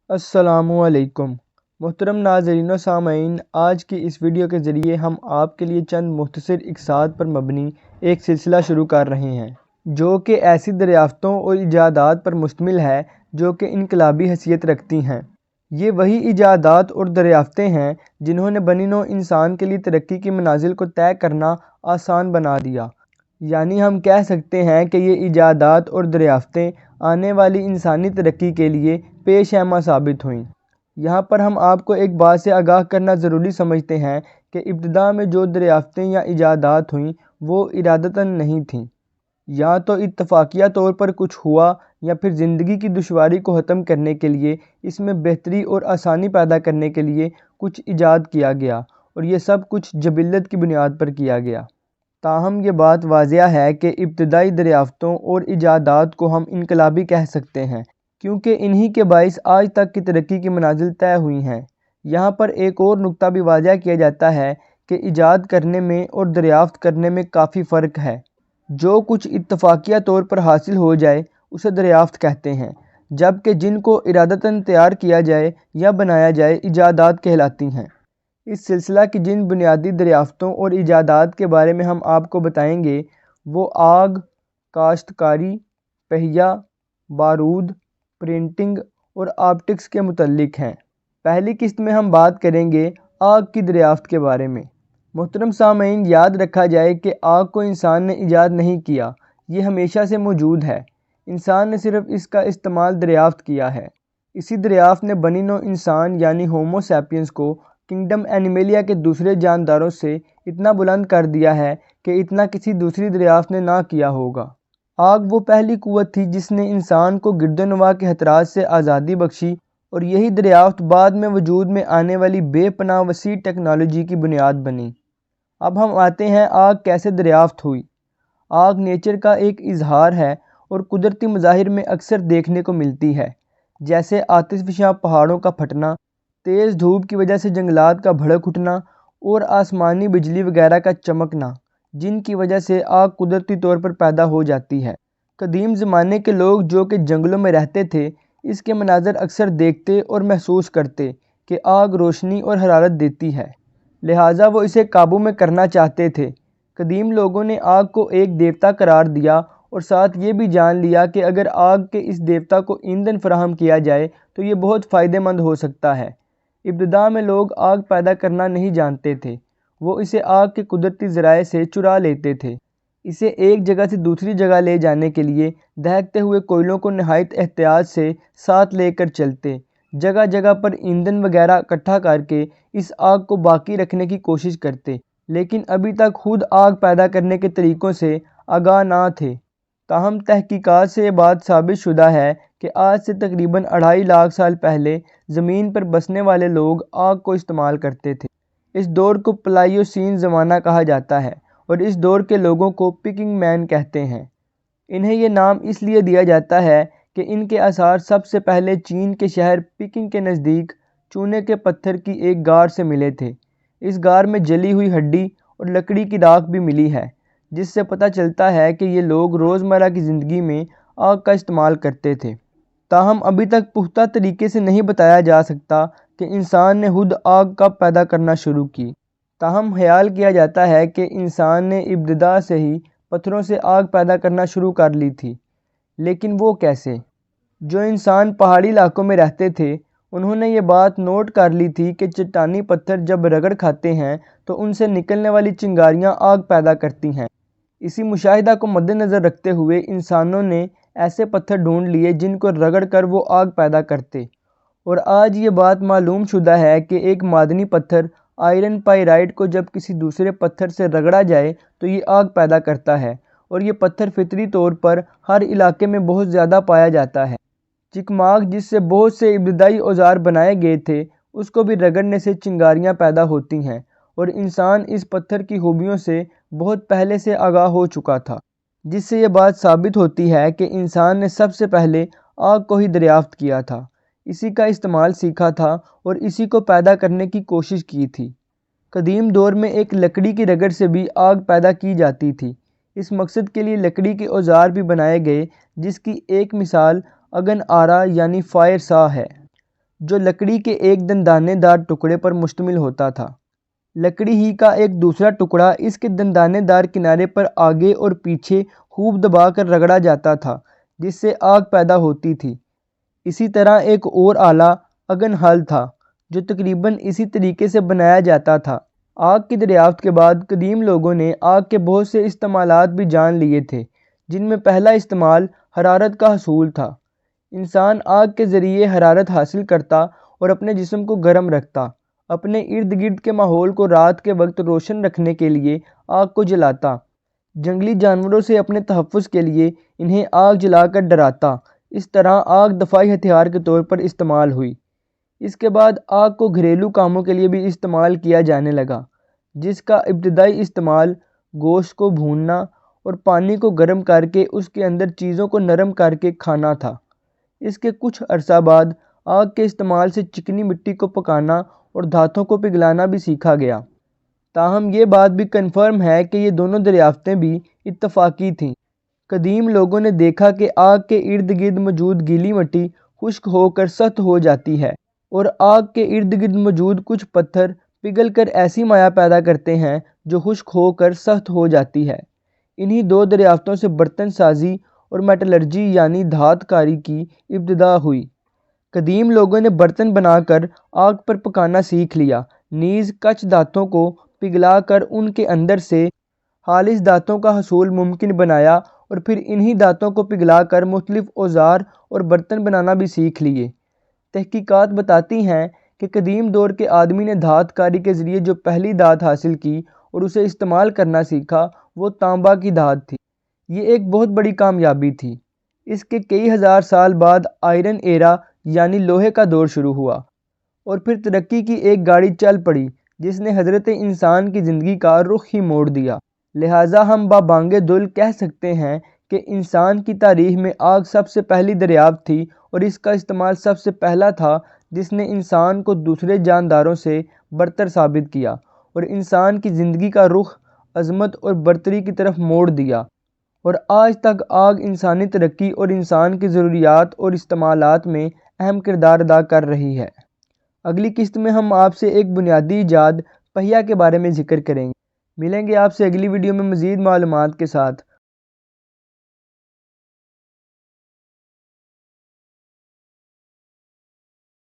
السلام علیکم محترم ناظرین و سامعین، آج کی اس ویڈیو کے ذریعے ہم آپ کے لیے چند مختصر اقساط پر مبنی ایک سلسلہ شروع کر رہے ہیں جو کہ ایسی دریافتوں اور ایجادات پر مشتمل ہے جو کہ انقلابی حیثیت رکھتی ہیں۔ یہ وہی ایجادات اور دریافتیں ہیں جنہوں نے بنی نوع انسان کے لیے ترقی کی منازل کو طے کرنا آسان بنا دیا، یعنی ہم کہہ سکتے ہیں کہ یہ ایجادات اور دریافتیں آنے والی انسانی ترقی کے لیے پیش خیمہ ثابت ہوئیں۔ یہاں پر ہم آپ کو ایک بات سے آگاہ کرنا ضروری سمجھتے ہیں کہ ابتدا میں جو دریافتیں یا ایجادات ہوئیں وہ ارادتاً نہیں تھیں، یا تو اتفاقیہ طور پر کچھ ہوا یا پھر زندگی کی دشواری کو ختم کرنے کے لیے، اس میں بہتری اور آسانی پیدا کرنے کے لیے کچھ ایجاد کیا گیا، اور یہ سب کچھ جبلت کی بنیاد پر کیا گیا۔ تاہم یہ بات واضح ہے کہ ابتدائی دریافتوں اور ایجادات کو ہم انقلابی کہہ سکتے ہیں کیونکہ انہی کے باعث آج تک کی ترقی کی منازل طے ہوئی ہیں۔ یہاں پر ایک اور نقطہ بھی واضح کیا جاتا ہے کہ ایجاد کرنے میں اور دریافت کرنے میں کافی فرق ہے۔ جو کچھ اتفاقیہ طور پر حاصل ہو جائے اسے دریافت کہتے ہیں، جبکہ جن کو ارادتاً تیار کیا جائے یا بنایا جائے ایجادات کہلاتی ہیں۔ اس سلسلہ کی جن بنیادی دریافتوں اور ایجادات کے بارے میں ہم آپ کو بتائیں گے وہ آگ، کاشتکاری، پہیہ، بارود، پرنٹنگ اور آپٹکس کے متعلق ہیں۔ پہلی قسط میں ہم بات کریں گے آگ کی دریافت کے بارے میں۔ محترم سامعین، یاد رکھا جائے کہ آگ کو انسان نے ایجاد نہیں کیا، یہ ہمیشہ سے موجود ہے، انسان نے صرف اس کا استعمال دریافت کیا ہے۔ اسی دریافت نے بنی نوع انسان یعنی ہومو سیپینس کو کنگڈم اینیملیا کے دوسرے جانداروں سے اتنا بلند کر دیا ہے کہ اتنا کسی دوسری دریافت نے نہ کیا ہوگا۔ آگ وہ پہلی قوت تھی جس نے انسان کو گرد و نواح کے خطرات سے آزادی بخشی، اور یہی دریافت بعد میں وجود میں آنے والی بے پناہ وسیع ٹیکنالوجی کی بنیاد بنی۔ اب ہم آتے ہیں آگ کیسے دریافت ہوئی۔ آگ نیچر کا ایک اظہار ہے اور قدرتی مظاہر میں اکثر دیکھنے کو ملتی ہے، جیسے آتش فشاں پہاڑوں کا پھٹنا، تیز دھوپ کی وجہ سے جنگلات کا بھڑک اٹھنا اور آسمانی بجلی وغیرہ کا چمکنا، جن کی وجہ سے آگ قدرتی طور پر پیدا ہو جاتی ہے۔ قدیم زمانے کے لوگ جو کہ جنگلوں میں رہتے تھے اس کے مناظر اکثر دیکھتے اور محسوس کرتے کہ آگ روشنی اور حرارت دیتی ہے، لہٰذا وہ اسے قابو میں کرنا چاہتے تھے۔ قدیم لوگوں نے آگ کو ایک دیوتا قرار دیا اور ساتھ یہ بھی جان لیا کہ اگر آگ کے اس دیوتا کو ایندھن فراہم کیا جائے تو یہ بہت فائدہ مند ہو سکتا ہے۔ ابتدا میں لوگ آگ پیدا کرنا نہیں جانتے تھے، وہ اسے آگ کے قدرتی ذرائع سے چرا لیتے تھے۔ اسے ایک جگہ سے دوسری جگہ لے جانے کے لیے دہکتے ہوئے کوئلوں کو نہایت احتیاط سے ساتھ لے کر چلتے، جگہ جگہ پر ایندھن وغیرہ اکٹھا کر کے اس آگ کو باقی رکھنے کی کوشش کرتے، لیکن ابھی تک خود آگ پیدا کرنے کے طریقوں سے آگاہ نہ تھے۔ تاہم تحقیقات سے یہ بات ثابت شدہ ہے کہ آج سے تقریباً 2.5 لاکھ سال پہلے زمین پر بسنے والے لوگ آگ کو استعمال کرتے تھے۔ اس دور کو پلائیوسین زمانہ کہا جاتا ہے اور اس دور کے لوگوں کو پکنگ مین کہتے ہیں۔ انہیں یہ نام اس لیے دیا جاتا ہے کہ ان کے آثار سب سے پہلے چین کے شہر پکنگ کے نزدیک چونے کے پتھر کی ایک غار سے ملے تھے۔ اس غار میں جلی ہوئی ہڈی اور لکڑی کی راکھ بھی ملی ہے، جس سے پتہ چلتا ہے کہ یہ لوگ روزمرہ کی زندگی میں آگ کا استعمال کرتے تھے۔ تاہم ابھی تک پختہ طریقے سے نہیں بتایا جا سکتا کہ انسان نے خود آگ کب پیدا کرنا شروع کی۔ تاہم خیال کیا جاتا ہے کہ انسان نے ابتدا سے ہی پتھروں سے آگ پیدا کرنا شروع کر لی تھی، لیکن وہ کیسے؟ جو انسان پہاڑی علاقوں میں رہتے تھے انہوں نے یہ بات نوٹ کر لی تھی کہ چٹانی پتھر جب رگڑ کھاتے ہیں تو ان سے نکلنے والی چنگاریاں آگ پیدا کرتی ہیں۔ اسی مشاہدہ کو مد نظر رکھتے ہوئے انسانوں نے ایسے پتھر ڈھونڈ لیے جن کو رگڑ کر وہ آگ پیدا کرتے، اور آج یہ بات معلوم شدہ ہے کہ ایک معدنی پتھر آئرن پائرائٹ کو جب کسی دوسرے پتھر سے رگڑا جائے تو یہ آگ پیدا کرتا ہے، اور یہ پتھر فطری طور پر ہر علاقے میں بہت زیادہ پایا جاتا ہے۔ چکماک جس سے بہت سے ابتدائی اوزار بنائے گئے تھے اس کو بھی رگڑنے سے چنگاریاں پیدا ہوتی ہیں، اور انسان اس پتھر کی خوبیوں سے بہت پہلے سے آگاہ ہو چکا تھا، جس سے یہ بات ثابت ہوتی ہے کہ انسان نے سب سے پہلے آگ کو ہی دریافت کیا تھا، اسی کا استعمال سیکھا تھا اور اسی کو پیدا کرنے کی کوشش کی تھی۔ قدیم دور میں ایک لکڑی کی رگڑ سے بھی آگ پیدا کی جاتی تھی۔ اس مقصد کے لیے لکڑی کے اوزار بھی بنائے گئے، جس کی ایک مثال اگن آرا یعنی فائر سا ہے۔ جو لکڑی کے ایک دندانے دار ٹکڑے پر مشتمل ہوتا تھا۔ لکڑی ہی کا ایک دوسرا ٹکڑا اس کے دندانے دار کنارے پر آگے اور پیچھے خوب دبا کر رگڑا جاتا تھا، جس سے آگ پیدا ہوتی تھی۔ اسی طرح ایک اور آلہ اگن ہل تھا، جو تقریباً اسی طریقے سے بنایا جاتا تھا۔ آگ کی دریافت کے بعد قدیم لوگوں نے آگ کے بہت سے استعمالات بھی جان لیے تھے، جن میں پہلا استعمال حرارت کا حصول تھا۔ انسان آگ کے ذریعے حرارت حاصل کرتا اور اپنے جسم کو گرم رکھتا۔ اپنے ارد گرد کے ماحول کو رات کے وقت روشن رکھنے کے لیے آگ کو جلاتا۔ جنگلی جانوروں سے اپنے تحفظ کے لیے انہیں آگ جلا کر ڈراتا۔ اس طرح آگ دفاعی ہتھیار کے طور پر استعمال ہوئی۔ اس کے بعد آگ کو گھریلو کاموں کے لیے بھی استعمال کیا جانے لگا، جس کا ابتدائی استعمال گوشت کو بھوننا اور پانی کو گرم کر کے اس کے اندر چیزوں کو نرم کر کے کھانا تھا۔ اس کے کچھ عرصہ بعد آگ کے استعمال سے چکنی مٹی کو پکانا اور دھاتوں کو پگھلانا بھی سیکھا گیا۔ تاہم یہ بات بھی کنفرم ہے کہ یہ دونوں دریافتیں بھی اتفاقی تھیں۔ قدیم لوگوں نے دیکھا کہ آگ کے ارد گرد موجود گیلی مٹی خشک ہو کر سخت ہو جاتی ہے، اور آگ کے ارد گرد موجود کچھ پتھر پگھل کر ایسی مائع پیدا کرتے ہیں جو خشک ہو کر سخت ہو جاتی ہے۔ انہی دو دریافتوں سے برتن سازی اور میٹلرجی یعنی دھات کاری کی ابتدا ہوئی۔ قدیم لوگوں نے برتن بنا کر آگ پر پکانا سیکھ لیا، نیز کچھ دھاتوں کو پگھلا کر ان کے اندر سے خالص دھاتوں کا حصول ممکن بنایا، اور پھر انہی دھاتوں کو پگھلا کر مختلف اوزار اور برتن بنانا بھی سیکھ لیے۔ تحقیقات بتاتی ہیں کہ قدیم دور کے آدمی نے دھات کاری کے ذریعے جو پہلی دھات حاصل کی اور اسے استعمال کرنا سیکھا وہ تانبا کی دھات تھی۔ یہ ایک بہت بڑی کامیابی تھی۔ اس کے کئی ہزار سال بعد آئرن ایرا یعنی لوہے کا دور شروع ہوا، اور پھر ترقی کی ایک گاڑی چل پڑی جس نے حضرت انسان کی زندگی کا رخ ہی موڑ دیا۔ لہٰذا ہم بابانگ دل کہہ سکتے ہیں کہ انسان کی تاریخ میں آگ سب سے پہلی دریافت تھی، اور اس کا استعمال سب سے پہلا تھا جس نے انسان کو دوسرے جانداروں سے برتر ثابت کیا اور انسان کی زندگی کا رخ عظمت اور برتری کی طرف موڑ دیا۔ اور آج تک آگ انسانی ترقی اور انسان کی ضروریات اور استعمالات میں اہم کردار ادا کر رہی ہے۔ اگلی قسط میں ہم آپ سے ایک بنیادی ایجاد پہیہ کے بارے میں ذکر کریں گے۔ ملیں گے آپ سے اگلی ویڈیو میں مزید معلومات کے ساتھ۔